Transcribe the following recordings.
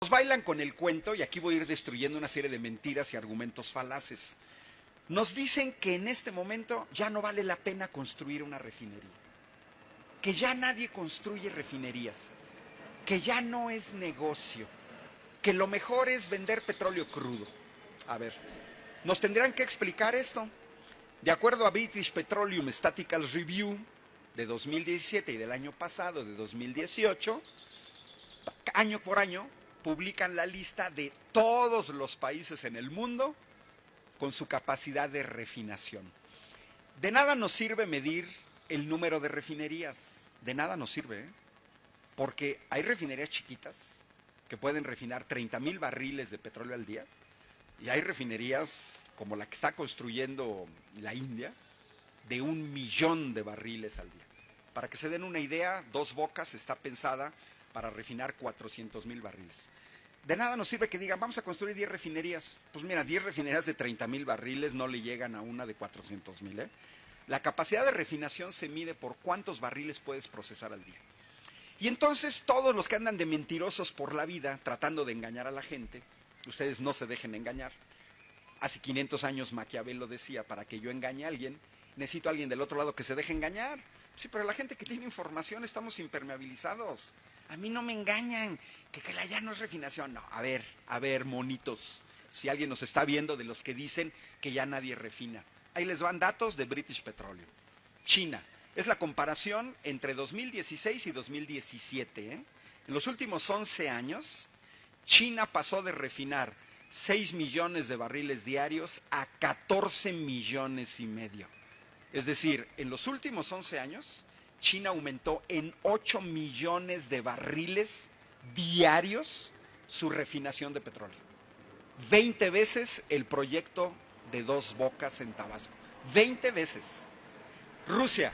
Nos bailan con el cuento, y aquí voy a ir destruyendo una serie de mentiras y argumentos falaces. Nos dicen que en este momento ya no vale la pena construir una refinería, que ya nadie construye refinerías, que ya no es negocio, que lo mejor es vender petróleo crudo. A ver, nos tendrán que explicar esto. De acuerdo a British Petroleum Statistical Review de 2017 y del año pasado, de 2018, año por año publican la lista de todos los países en el mundo con su capacidad de refinación. De nada nos sirve medir el número de refinerías, de nada nos sirve, porque hay refinerías chiquitas que pueden refinar 30,000 barriles de petróleo al día, y hay refinerías como la que está construyendo la India, de 1,000,000 de barriles al día. Para que se den una idea, Dos Bocas está pensada para refinar 400,000 barriles. De nada nos sirve que digan, vamos a construir 10 refinerías. Pues mira, 10 refinerías de 30,000 barriles no le llegan a una de 400,000. La capacidad de refinación se mide por cuántos barriles puedes procesar al día. Y entonces todos los que andan de mentirosos por la vida, tratando de engañar a la gente, ustedes no se dejen engañar. Hace 500 años Maquiavelo decía, para que yo engañe a alguien, necesito a alguien del otro lado que se deje engañar. Sí, pero la gente que tiene información estamos impermeabilizados. A mí no me engañan, que la ya no es refinación. No, a ver, monitos, si alguien nos está viendo de los que dicen que ya nadie refina. Ahí les van datos de British Petroleum. China, es la comparación entre 2016 y 2017. En los últimos 11 años, China pasó de refinar 6 millones de barriles diarios a 14 millones y medio. Es decir, en los últimos 11 años, China aumentó en 8 millones de barriles diarios su refinación de petróleo. 20 veces el proyecto de Dos Bocas en Tabasco. 20 veces. Rusia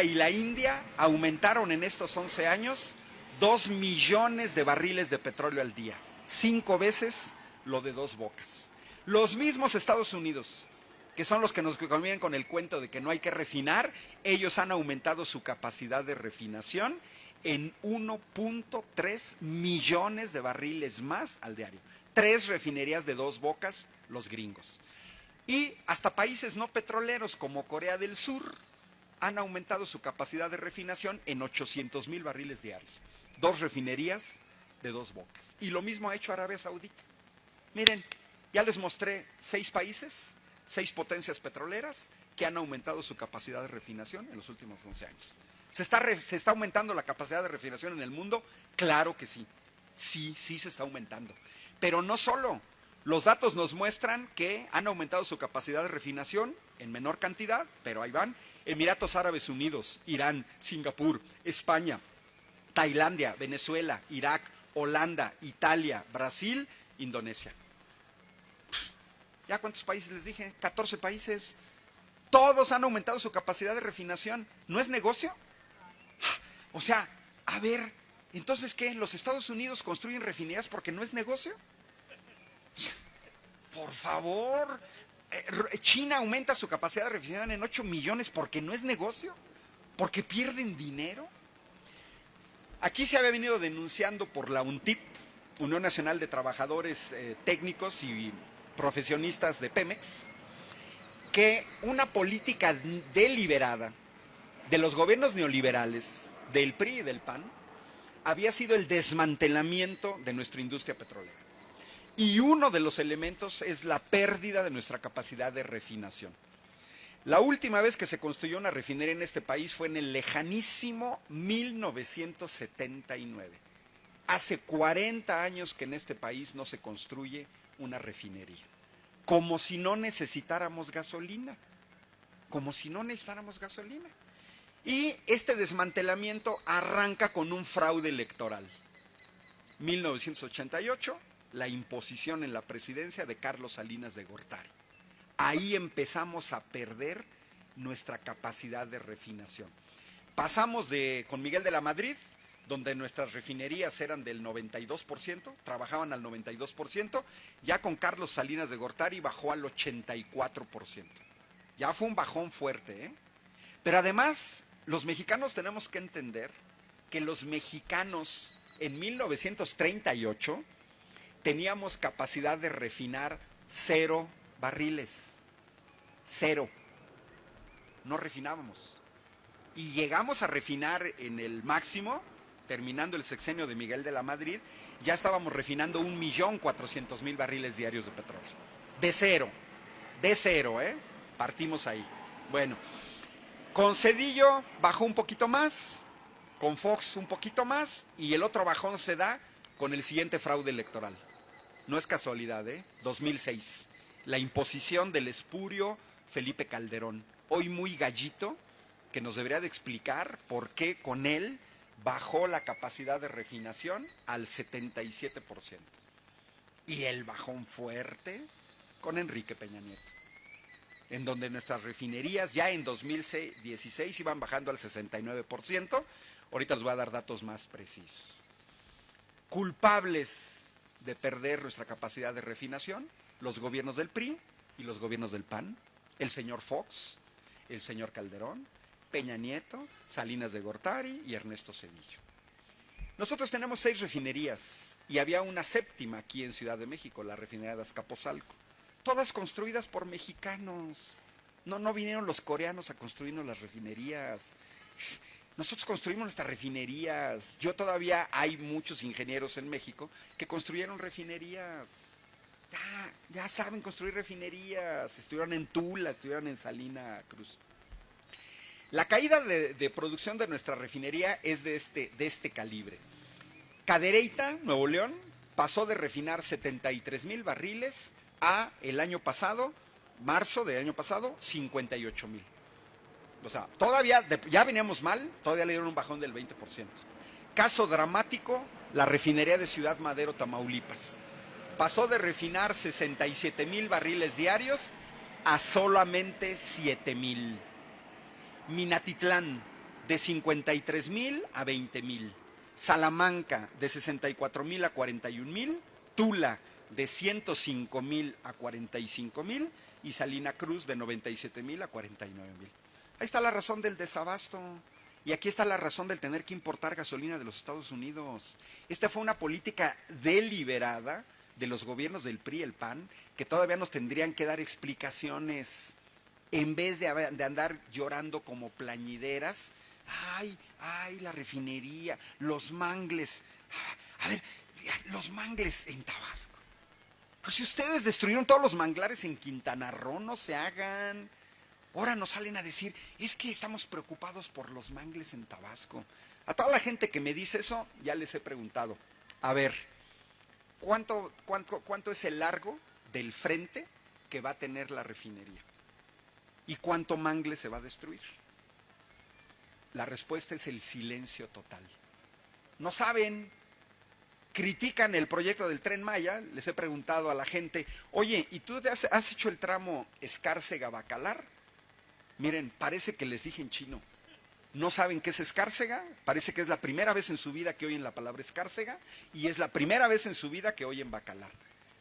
y la India aumentaron en estos 11 años 2 millones de barriles de petróleo al día. 5 veces lo de Dos Bocas. Los mismos Estados Unidos, que son los que nos convienen con el cuento de que no hay que refinar, ellos han aumentado su capacidad de refinación en 1.3 millones de barriles más al diario. 3 refinerías de Dos Bocas, los gringos. Y hasta países no petroleros como Corea del Sur han aumentado su capacidad de refinación en 800,000 barriles diarios. 2 refinerías de Dos Bocas. Y lo mismo ha hecho Arabia Saudita. Miren, ya les mostré 6 países, 6 potencias petroleras que han aumentado su capacidad de refinación en los últimos 11 años. ¿Se está aumentando la capacidad de refinación en el mundo? Claro que sí. Sí se está aumentando. Pero no solo. Los datos nos muestran que han aumentado su capacidad de refinación en menor cantidad, pero ahí van. Emiratos Árabes Unidos, Irán, Singapur, España, Tailandia, Venezuela, Irak, Holanda, Italia, Brasil, Indonesia. ¿Ya cuántos países les dije? 14 países. Todos han aumentado su capacidad de refinación. ¿No es negocio? O sea, a ver, ¿entonces qué? ¿Los Estados Unidos construyen refinerías porque no es negocio? Por favor. China aumenta su capacidad de refinación en 8 millones porque no es negocio, porque pierden dinero. Aquí se había venido denunciando por la UNTIP, Unión Nacional de Trabajadores Técnicos y Profesionistas de Pemex, que una política deliberada de los gobiernos neoliberales, del PRI y del PAN, había sido el desmantelamiento de nuestra industria petrolera. Y uno de los elementos es la pérdida de nuestra capacidad de refinación. La última vez que se construyó una refinería en este país fue en el lejanísimo 1979. Hace 40 años que en este país no se construye una refinería. Como si no necesitáramos gasolina. Como si no necesitáramos gasolina. Y este desmantelamiento arranca con un fraude electoral. 1988, la imposición en la presidencia de Carlos Salinas de Gortari. Ahí empezamos a perder nuestra capacidad de refinación. Pasamos con Miguel de la Madrid, donde nuestras refinerías eran del 92%, trabajaban al 92%, ya con Carlos Salinas de Gortari bajó al 84%. Ya fue un bajón fuerte, Pero además, los mexicanos tenemos que entender que los mexicanos en 1938 teníamos capacidad de refinar 0 barriles. 0. No refinábamos. Y llegamos a refinar en el máximo, terminando el sexenio de Miguel de la Madrid, ya estábamos refinando 1.400.000 barriles diarios de petróleo. De cero, partimos ahí. Bueno, con Zedillo bajó un poquito más, con Fox un poquito más, y el otro bajón se da con el siguiente fraude electoral. No es casualidad, 2006. La imposición del espurio Felipe Calderón, hoy muy gallito, que nos debería de explicar por qué con él bajó la capacidad de refinación al 77%. Y el bajón fuerte con Enrique Peña Nieto, en donde nuestras refinerías ya en 2016 iban bajando al 69%. Ahorita les voy a dar datos más precisos. Culpables de perder nuestra capacidad de refinación, los gobiernos del PRI y los gobiernos del PAN, el señor Fox, el señor Calderón, Peña Nieto, Salinas de Gortari y Ernesto Zedillo. Nosotros tenemos 6 refinerías y había una 7ª aquí en Ciudad de México, la refinería de Azcapotzalco. Todas construidas por mexicanos. No vinieron los coreanos a construirnos las refinerías. Nosotros construimos nuestras refinerías. Hay muchos ingenieros en México que construyeron refinerías. Ya saben construir refinerías. Estuvieron en Tula, estuvieron en Salina Cruz. La caída de producción de nuestra refinería es de este calibre. Cadereyta, Nuevo León, pasó de refinar 73,000 barriles a el año pasado, marzo del año pasado, 58,000. O sea, todavía, ya veníamos mal, todavía le dieron un bajón del 20%. Caso dramático, la refinería de Ciudad Madero, Tamaulipas. Pasó de refinar 67,000 barriles diarios a solamente 7,000. Minatitlán, de 53,000 a 20,000. Salamanca, de 64,000 a 41,000. Tula, de 105,000 a 45,000. Y Salina Cruz, de 97,000 a 49,000. Ahí está la razón del desabasto. Y aquí está la razón del tener que importar gasolina de los Estados Unidos. Esta fue una política deliberada de los gobiernos del PRI y el PAN, que todavía nos tendrían que dar explicaciones, en vez de andar llorando como plañideras. Ay, la refinería, los mangles. A ver, los mangles en Tabasco. Pues si ustedes destruyeron todos los manglares en Quintana Roo, no se hagan. Ahora nos salen a decir, es que estamos preocupados por los mangles en Tabasco. A toda la gente que me dice eso, ya les he preguntado, a ver, ¿cuánto es el largo del frente que va a tener la refinería? ¿Y cuánto mangle se va a destruir? La respuesta es el silencio total. No saben, critican el proyecto del Tren Maya. Les he preguntado a la gente, oye, ¿y tú has hecho el tramo Escárcega-Bacalar? Miren, parece que les dije en chino. No saben qué es Escárcega, parece que es la primera vez en su vida que oyen la palabra Escárcega y es la primera vez en su vida que oyen Bacalar.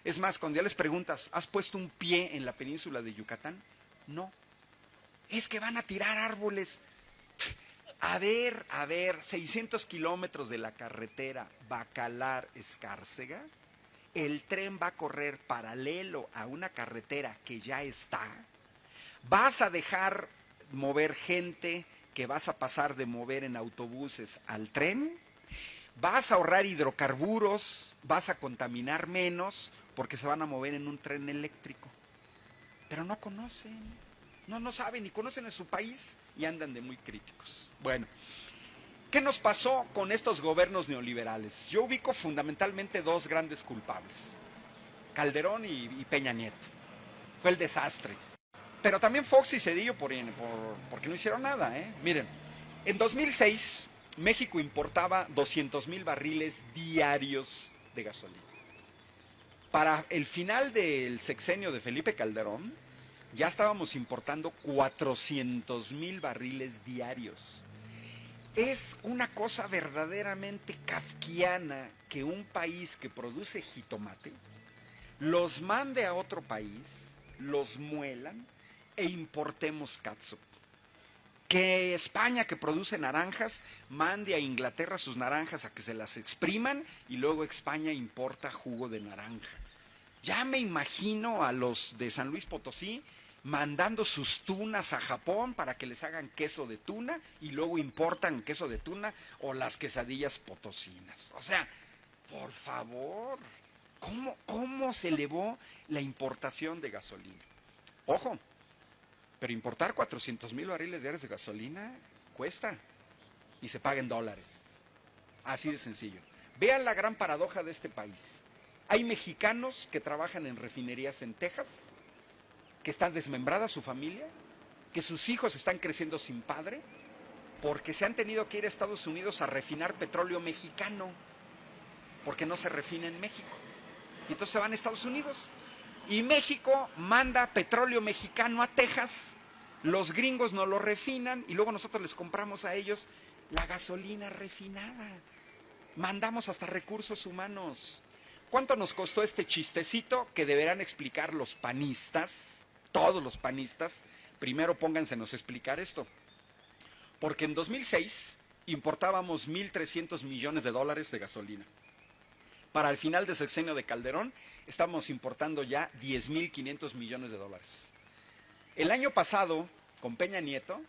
Es más, cuando ya les preguntas, ¿has puesto un pie en la península de Yucatán? No. Es que van a tirar árboles. A ver, 600 kilómetros de la carretera Bacalar-Escárcega, el tren va a correr paralelo a una carretera que ya está. Vas a dejar mover gente que vas a pasar de mover en autobuses al tren. Vas a ahorrar hidrocarburos, vas a contaminar menos porque se van a mover en un tren eléctrico. Pero no conocen. No saben ni conocen a su país y andan de muy críticos. Bueno, ¿qué nos pasó con estos gobiernos neoliberales? Yo ubico fundamentalmente 2 grandes culpables, Calderón y Peña Nieto. Fue el desastre. Pero también Fox y Zedillo porque no hicieron nada. Miren, en 2006 México importaba 200,000 barriles diarios de gasolina. Para el final del sexenio de Felipe Calderón, ya estábamos importando 400,000 barriles diarios. Es una cosa verdaderamente kafkiana que un país que produce jitomate los mande a otro país, los muelan e importemos catsup. Que España, que produce naranjas, mande a Inglaterra sus naranjas a que se las expriman y luego España importa jugo de naranja. Ya me imagino a los de San Luis Potosí mandando sus tunas a Japón para que les hagan queso de tuna y luego importan queso de tuna o las quesadillas potosinas. O sea, por favor, ¿cómo se elevó la importación de gasolina? Ojo, pero importar 400,000 barriles diarios de gasolina cuesta y se paga en dólares. Así de sencillo. Vean la gran paradoja de este país. Hay mexicanos que trabajan en refinerías en Texas, que están desmembrada su familia, que sus hijos están creciendo sin padre, porque se han tenido que ir a Estados Unidos a refinar petróleo mexicano, porque no se refina en México. Y entonces se van a Estados Unidos. Y México manda petróleo mexicano a Texas, los gringos nos lo refinan y luego nosotros les compramos a ellos la gasolina refinada. Mandamos hasta recursos humanos. ¿Cuánto nos costó este chistecito que deberán explicar los panistas? Todos los panistas, primero póngansenos a explicar esto. Porque en 2006 importábamos 1,300 millones de dólares de gasolina. Para el final del sexenio de Calderón, estamos importando ya 10,500 millones de dólares. El año pasado, con Peña Nieto,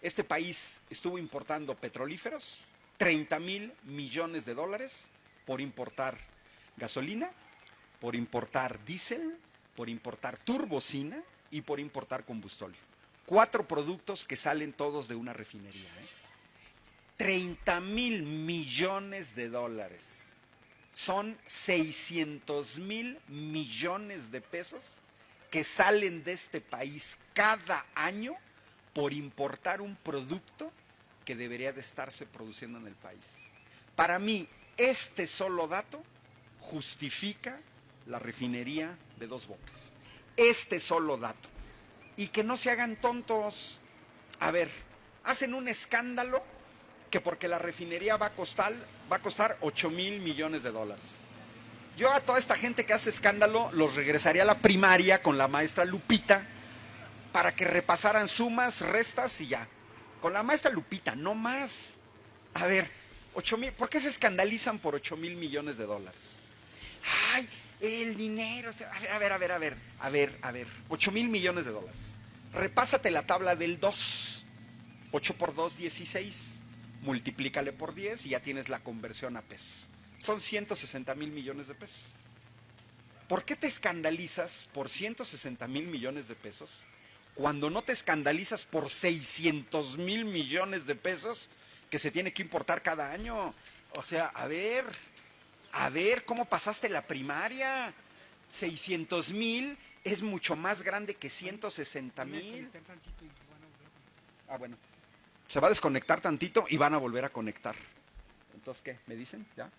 este país estuvo importando petrolíferos, 30,000 millones de dólares por importar gasolina, por importar diésel, por importar turbocina y por importar combustóleo. 4 productos que salen todos de una refinería. 30,000 millones de dólares. Son 600,000 millones de pesos que salen de este país cada año por importar un producto que debería de estarse produciendo en el país. Para mí, este solo dato justifica la refinería de Dos Bocas. Este solo dato. Y que no se hagan tontos. A ver, hacen un escándalo que porque la refinería va a costar 8,000 millones de dólares. Yo a toda esta gente que hace escándalo los regresaría a la primaria con la maestra Lupita para que repasaran sumas, restas y ya. Con la maestra Lupita, no más. A ver, 8,000, ¿por qué se escandalizan por 8,000 millones de dólares? Ay, el dinero. A ver, 8,000 millones de dólares. Repásate la tabla del 2. 8 por 2, 16. Multiplícale por 10 y ya tienes la conversión a pesos. Son 160,000 millones de pesos. ¿Por qué te escandalizas por 160,000 millones de pesos cuando no te escandalizas por 600,000 millones de pesos que se tiene que importar cada año? O sea, a ver, ¿cómo pasaste la primaria? 600,000 es mucho más grande que 160,000. Ah, bueno. Se va a desconectar tantito y van a volver a conectar. Entonces, ¿qué? ¿Me dicen? ¿Ya?